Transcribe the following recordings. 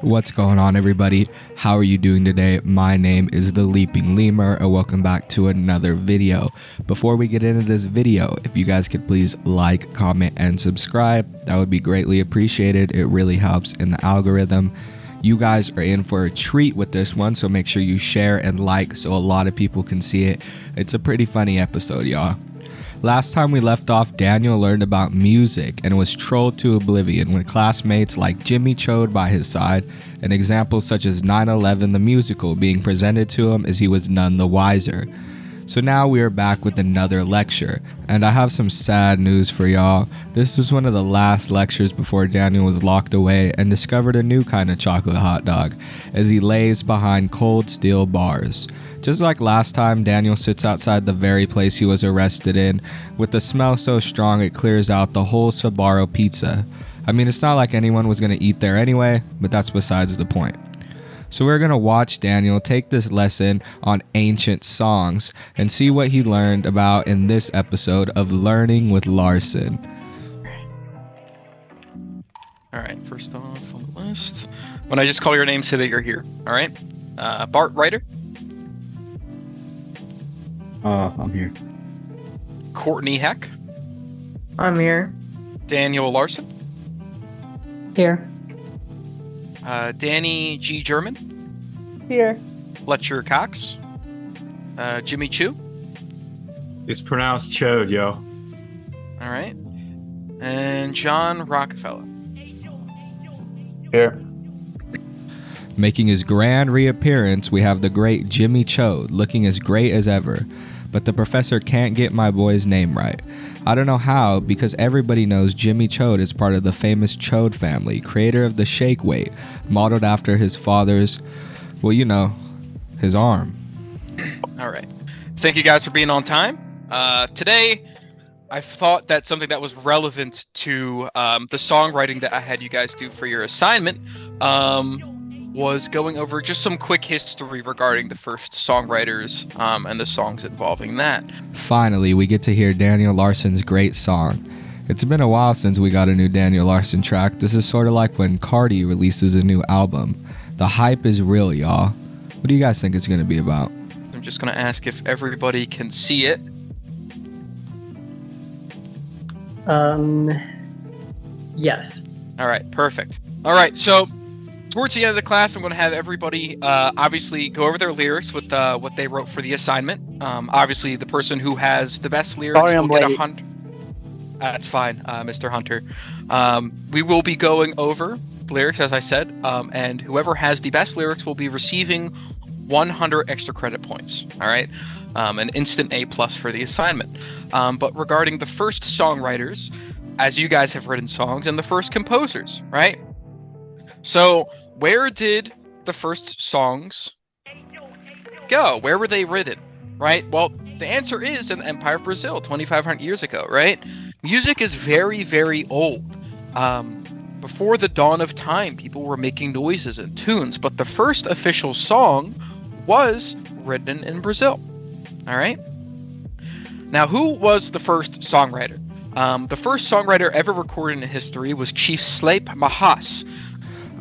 What's going on, everybody? How are you doing today? My name is the Leaping Lemur, and welcome back to another video. Before we get into this video, if you guys could please like, comment, and subscribe, that would be greatly appreciated. It really helps in the algorithm. You guys are in for a treat with this one, so make sure you share and like so a lot of people can see it. It's a pretty funny episode, y'all. Last time we left off, Daniel learned about music and was trolled to oblivion with classmates like Jimmy Chode by his side, and examples such as 9/11 the musical being presented to him as he was none the wiser. So now we are back with another lecture, and I have some sad news for y'all. This was one of the last lectures before Daniel was locked away and discovered a new kind of chocolate hot dog as he lays behind cold steel bars. Just like last time, Daniel sits outside the very place he was arrested in with the smell so strong it clears out the whole Sbarro pizza. I mean, it's not like anyone was going to eat there anyway, but that's besides the point. So we're going to watch Daniel take this lesson on ancient songs and see what he learned about in this episode of Learning with Larson. All right, first off on the list, when I just call your name, say that you're here. All right, Bart Ryder. I'm here. Courtney Heck. I'm here. Daniel Larson. Here. Danny G. German. Here. Fletcher Cox. Jimmy Chu. It's pronounced Chode, yo. All right. And John Rockefeller. Here. Making his grand reappearance, we have the great Jimmy Chode, looking as great as ever. But the professor can't get my boy's name right. I don't know how, because everybody knows Jimmy Chode is part of the famous Chode family, creator of the shake weight, modeled after his father's, well, you know, his arm. All right. Thank you guys for being on time. Today, I thought that something that was relevant to the songwriting that I had you guys do for your assignment was going over just some quick history regarding the first songwriters and the songs involving that. Finally, we get to hear Daniel Larson's great song. It's been a while since we got a new Daniel Larson track. This is sort of like when Cardi releases a new album. The hype is real, y'all. What do you guys think it's going to be about? I'm just going to ask if everybody can see it. Yes. All right, perfect. All right, so towards the end of the class, I'm going to have everybody obviously go over their lyrics with what they wrote for the assignment. Obviously, the person who has the best lyrics will get 100. That's fine, Mr. Hunter. We will be going over lyrics, as I said, and whoever has the best lyrics will be receiving 100 extra credit points. All right, an instant A+ for the assignment. But regarding the first songwriters, as you guys have written songs, and the first composers, right? So, where did the first songs go? Where were they written, right? Well, the answer is in the Empire of Brazil, 2,500 years ago, right? Music is very, very old. Before the dawn of time, people were making noises and tunes, but the first official song was written in Brazil, all right? Now, who was the first songwriter? The first songwriter ever recorded in history was Chief Sleip Mahas.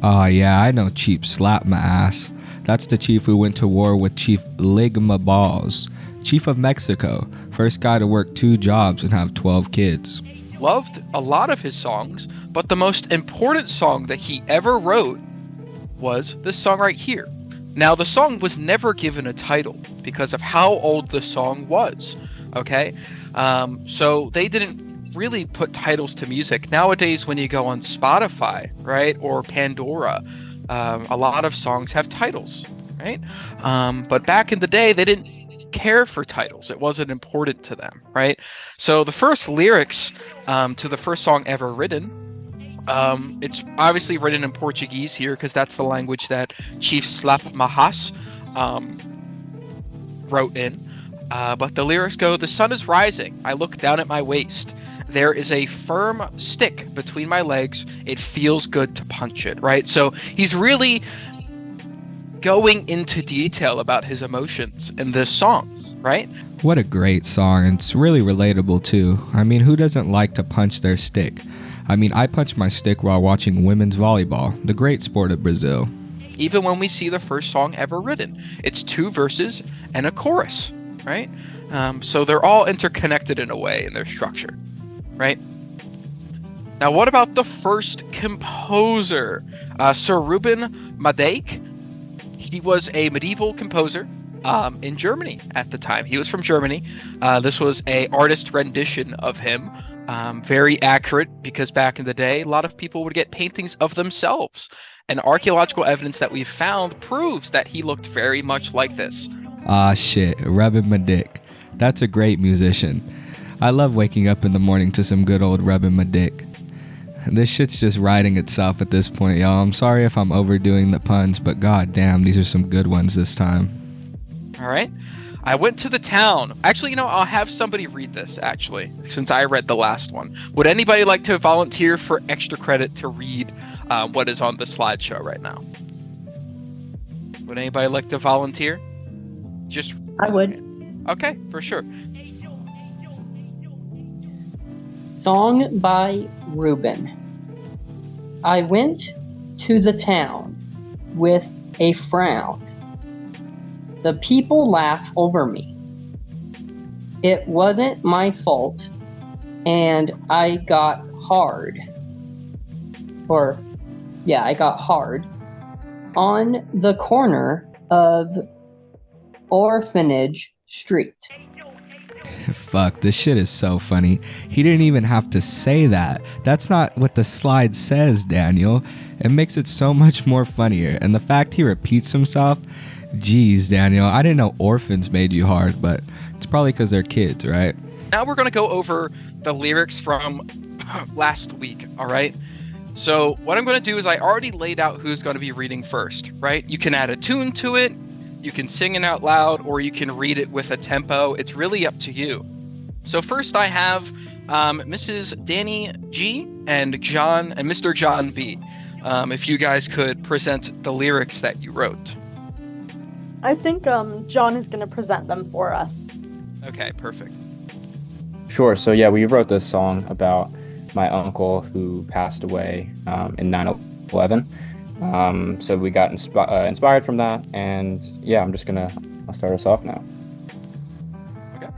Oh yeah, I know Chief Slap My Ass. That's the chief who went to war with Chief Ligma Balls, Chief of Mexico, first guy to work 2 jobs and have 12 kids. Loved a lot of his songs, but the most important song that he ever wrote was this song right here. Now, the song was never given a title because of how old the song was, okay? So they didn't really put titles to music. Nowadays, when you go on Spotify, right, or Pandora, a lot of songs have titles, right? But back in the day, they didn't care for titles. It wasn't important to them, right? So the first lyrics to the first song ever written, it's obviously written in Portuguese here because that's the language that Chief Slap Mahas wrote in. But the lyrics go, "The sun is rising. I look down at my waist. There is a firm stick between my legs. It feels good to punch it," right? So he's really going into detail about his emotions in this song, right? What a great song. It's really relatable too. I mean, who doesn't like to punch their stick? I mean, I punch my stick while watching women's volleyball, the great sport of Brazil. Even when we see the first song ever written, it's 2 verses and a chorus, right? So they're all interconnected in a way in their structure, right? Now, what about the first composer? Sir Ruben Madec. He was a medieval composer in Germany at the time. He was from Germany. This was a artist rendition of him. Very accurate, because back in the day, a lot of people would get paintings of themselves. And archaeological evidence that we've found proves that he looked very much like this. Ah shit, Ruben Madec. That's a great musician. I love waking up in the morning to some good old Ruben Madec. This shit's just writing itself at this point, y'all. I'm sorry if I'm overdoing the puns, but god damn, these are some good ones this time. All right. I went to the town. Actually, I'll have somebody read this, actually, since I read the last one. Would anybody like to volunteer for extra credit to read what is on the slideshow right now? Would anybody like to volunteer? I would. Okay, for sure. Song by Ruben. I went to the town with a frown. The people laugh over me. It wasn't my fault, and I got hard. I got hard on the corner of Orphanage Street. Fuck, this shit is so funny. He didn't even have to say that. That's not what the slide says, Daniel. It makes it so much more funnier. And the fact he repeats himself, geez, Daniel, I didn't know orphans made you hard, but it's probably because they're kids, right? Now we're going to go over the lyrics from last week, all right? So what I'm going to do is I already laid out who's going to be reading first, right? You can add a tune to it. You can sing it out loud, or you can read it with a tempo. It's really up to you. So first I have Mrs. Danny G and Mr. John B. If you guys could present the lyrics that you wrote. I think John is going to present them for us. Okay, perfect. Sure. So yeah, we wrote this song about my uncle who passed away in 9/11. So we got inspired from that, and yeah, I'll start us off now. Okay.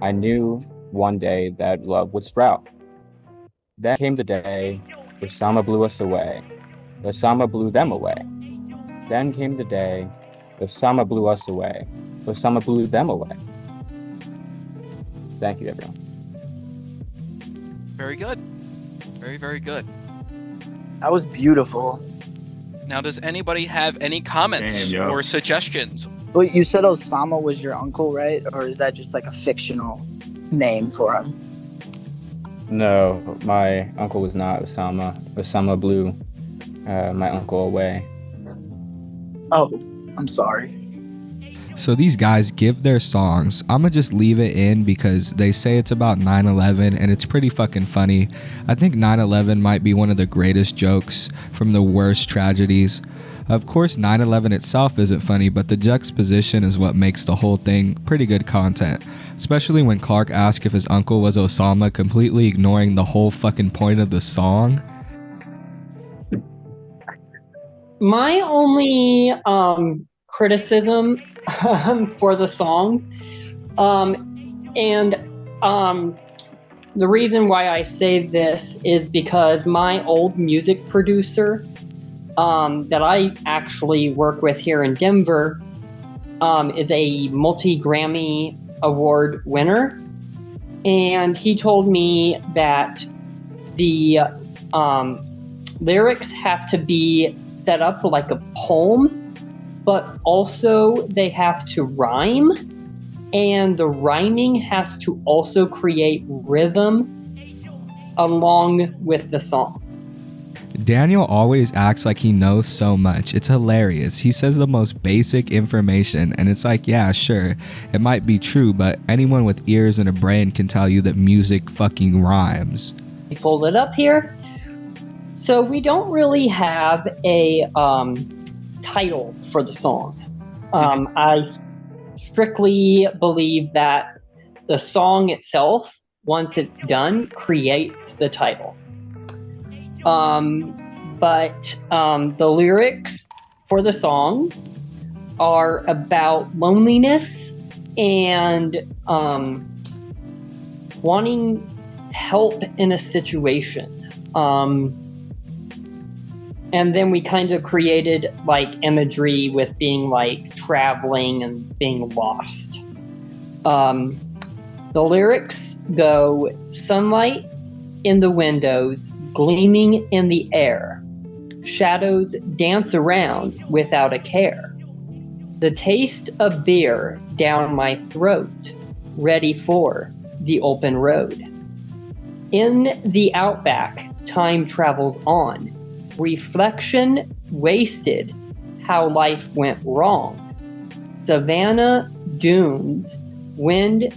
I knew one day that love would sprout. Then came the day Osama blew us away. Osama blew them away. Then came the day Osama blew us away. Osama blew them away. Thank you, everyone. Very good. Very, very good. That was beautiful. Now, does anybody have any comments or suggestions? Well, you said Osama was your uncle, right? Or is that just like a fictional name for him? No, my uncle was not Osama. Osama blew my uncle away. Oh, I'm sorry. So these guys give their songs. I'm gonna just leave it in because they say it's about 9/11 and it's pretty fucking funny. I think 9/11 might be one of the greatest jokes from the worst tragedies. Of course, 9/11 itself isn't funny, but the juxtaposition is what makes the whole thing pretty good content. Especially when Clark asked if his uncle was Osama, completely ignoring the whole fucking point of the song. My only criticism for the song, the reason why I say this is because my old music producer that I actually work with here in Denver is a multi-Grammy award winner, and he told me that the lyrics have to be set up like a poem, but also they have to rhyme, and the rhyming has to also create rhythm along with the song. Daniel always acts like he knows so much. It's hilarious. He says the most basic information, and it's like, yeah, sure, it might be true, but anyone with ears and a brain can tell you that music fucking rhymes. We pulled it up here. So we don't really have a title for the song. I strictly believe that the song itself, once it's done, creates the title. But the lyrics for the song are about loneliness and wanting help in a situation. And then we kind of created like imagery with being like traveling and being lost. The lyrics go: sunlight in the windows, gleaming in the air. Shadows dance around without a care. The taste of beer down my throat, ready for the open road. In the outback, time travels on. Reflection wasted, how life went wrong. Savannah dunes, wind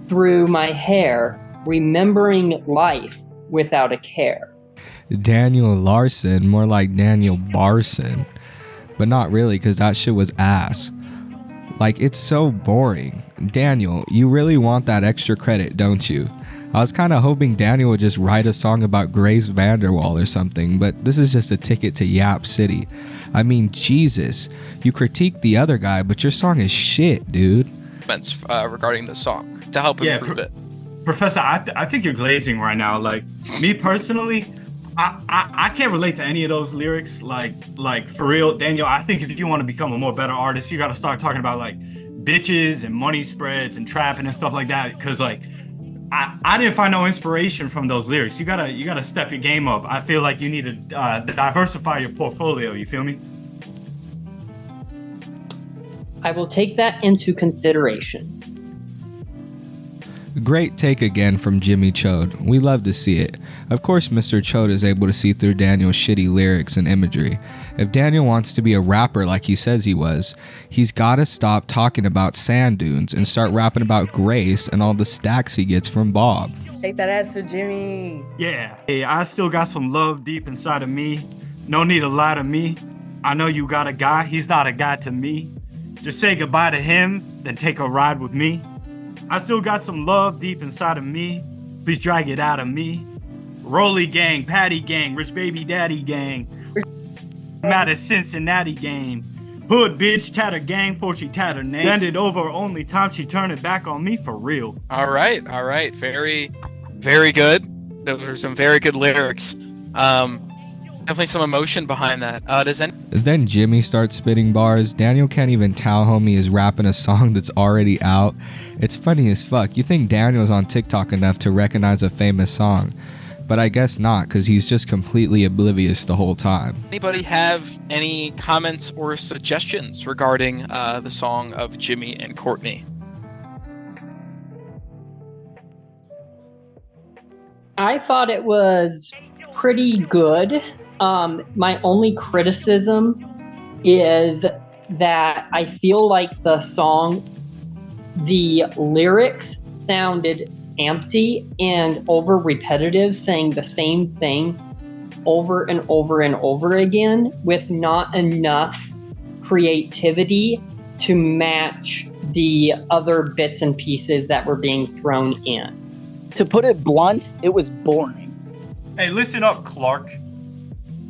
through my hair, remembering life without a care. Daniel Larson, more like Daniel Barson. But not really, because that shit was ass. Like, it's so boring. Daniel, you really want that extra credit, don't you? I was kind of hoping Daniel would just write a song about Grace Vanderwall or something, but this is just a ticket to Yap City. I mean, Jesus. You critique the other guy, but your song is shit, dude. Regarding the song to help improve it. Professor, I think you're glazing right now. Like, me personally, I can't relate to any of those lyrics. Like for real, Daniel, I think if you want to become a more better artist, you got to start talking about like bitches and money spreads and trapping and stuff like that. Cause like, I didn't find no inspiration from those lyrics. You gotta step your game up. I feel like you need to diversify your portfolio. You feel me? I will take that into consideration. Great take again from Jimmy Chode. We love to see it. Of course, Mr. Chode is able to see through Daniel's shitty lyrics and imagery. If Daniel wants to be a rapper like he says he was, he's gotta stop talking about sand dunes and start rapping about Grace and all the stacks he gets from Bob. Shake that ass for Jimmy. Yeah. Hey, I still got some love deep inside of me. No need to lie to me. I know you got a guy. He's not a guy to me. Just say goodbye to him, then take a ride with me. I still got some love deep inside of me. Please drag it out of me. Rolly gang, Patty gang, Rich Baby Daddy gang. I'm out of Cincinnati gang. Hood bitch, tatter gang, for she tatter name. Bend it over, only time she turn it back on me for real. All right. Very, very good. Those are some very good lyrics. Definitely some emotion behind that. Then Jimmy starts spitting bars. Daniel can't even tell homie is rapping a song that's already out. It's funny as fuck. You think Daniel's on TikTok enough to recognize a famous song, but I guess not, because he's just completely oblivious the whole time. Anybody have any comments or suggestions regarding the song of Jimmy and Courtney? I thought it was pretty good. My only criticism is that I feel like the song, the lyrics sounded empty and over repetitive, saying the same thing over and over and over again with not enough creativity to match the other bits and pieces that were being thrown in. To put it blunt, it was boring. Hey, listen up, Clark.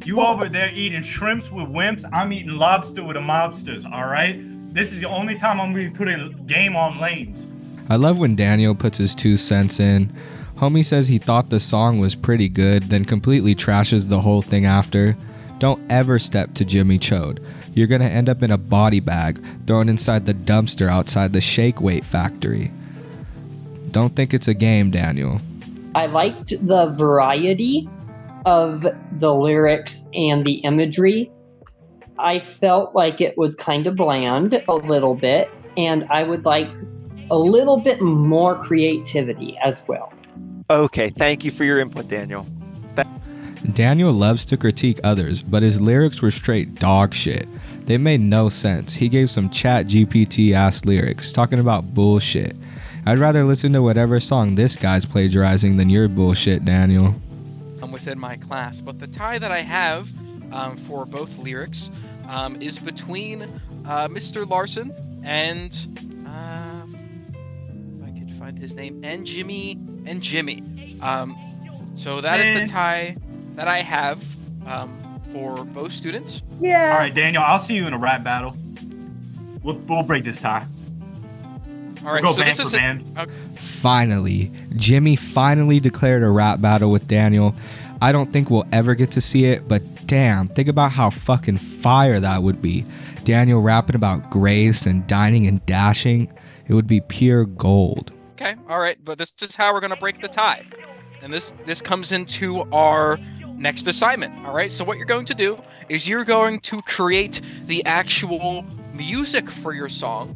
You over there eating shrimps with wimps, I'm eating lobster with the mobsters, all right? This is the only time I'm going to put a game on lanes. I love when Daniel puts his 2 cents in. Homie says he thought the song was pretty good, then completely trashes the whole thing after. Don't ever step to Jimmy Chode. You're gonna end up in a body bag, thrown inside the dumpster outside the shake weight factory. Don't think it's a game, Daniel. I liked the variety of the lyrics and the imagery. I felt like it was kind of bland a little bit, and I would like a little bit more creativity as well. Okay, thank you for your input, Daniel. Daniel loves to critique others, but his lyrics were straight dog shit. They made no sense. He gave some chat GPT ass lyrics, talking about bullshit. I'd rather listen to whatever song this guy's plagiarizing than your bullshit, Daniel. Within my class, but the tie that I have for both lyrics is between Mr. Larson and if I could find his name, and Jimmy. So that is the tie that I have for both students. Yeah. All right, Daniel, I'll see you in a rap battle. We'll break this tie. All right, We'll go so band this for is band. Finally, Jimmy finally declared a rap battle with Daniel. I don't think we'll ever get to see it, but damn, think about how fucking fire that would be. Daniel rapping about grace and dining and dashing. It would be pure gold. Okay, all right, but this is how we're gonna break the tie, and this comes into our next assignment. All right, so what you're going to do is you're going to create the actual music for your song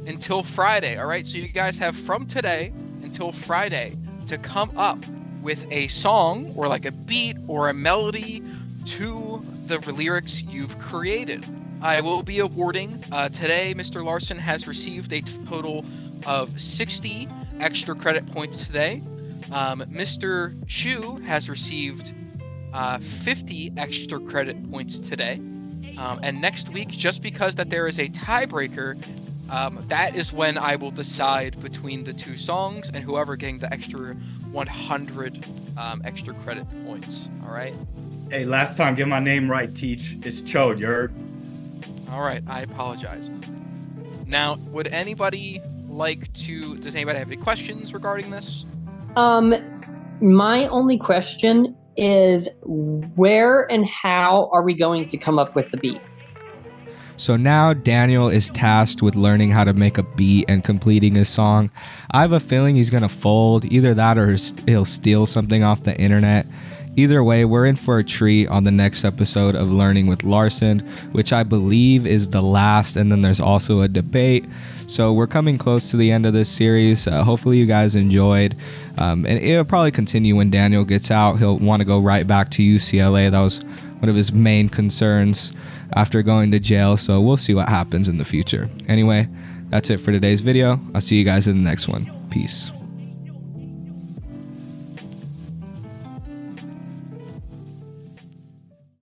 until Friday. All right, so you guys have from today until Friday to come up with a song or like a beat or a melody to the lyrics you've created. I will be awarding today. Mr. Larson has received a total of 60 extra credit points today. Mr. Chu has received 50 extra credit points today. And next week, just because that there is a tiebreaker, that is when I will decide between the two songs and whoever getting the extra 100 extra credit points. All right. Hey, last time, get my name right, Teach. It's Cho, you heard? All right, I apologize. Now, would anybody does anybody have any questions regarding this? My only question is where and how are we going to come up with the beat? So now Daniel is tasked with learning how to make a beat and completing his song. I have a feeling he's going to fold. Either that or he'll steal something off the internet. Either way, we're in for a treat on the next episode of Learning with Larson, which I believe is the last, and then there's also a debate. So we're coming close to the end of this series. Hopefully you guys enjoyed. And it'll probably continue when Daniel gets out. He'll want to go right back to UCLA. That was one of his main concerns after going to jail. So we'll see what happens in the future. Anyway, that's it for today's video. I'll see you guys in the next one. Peace.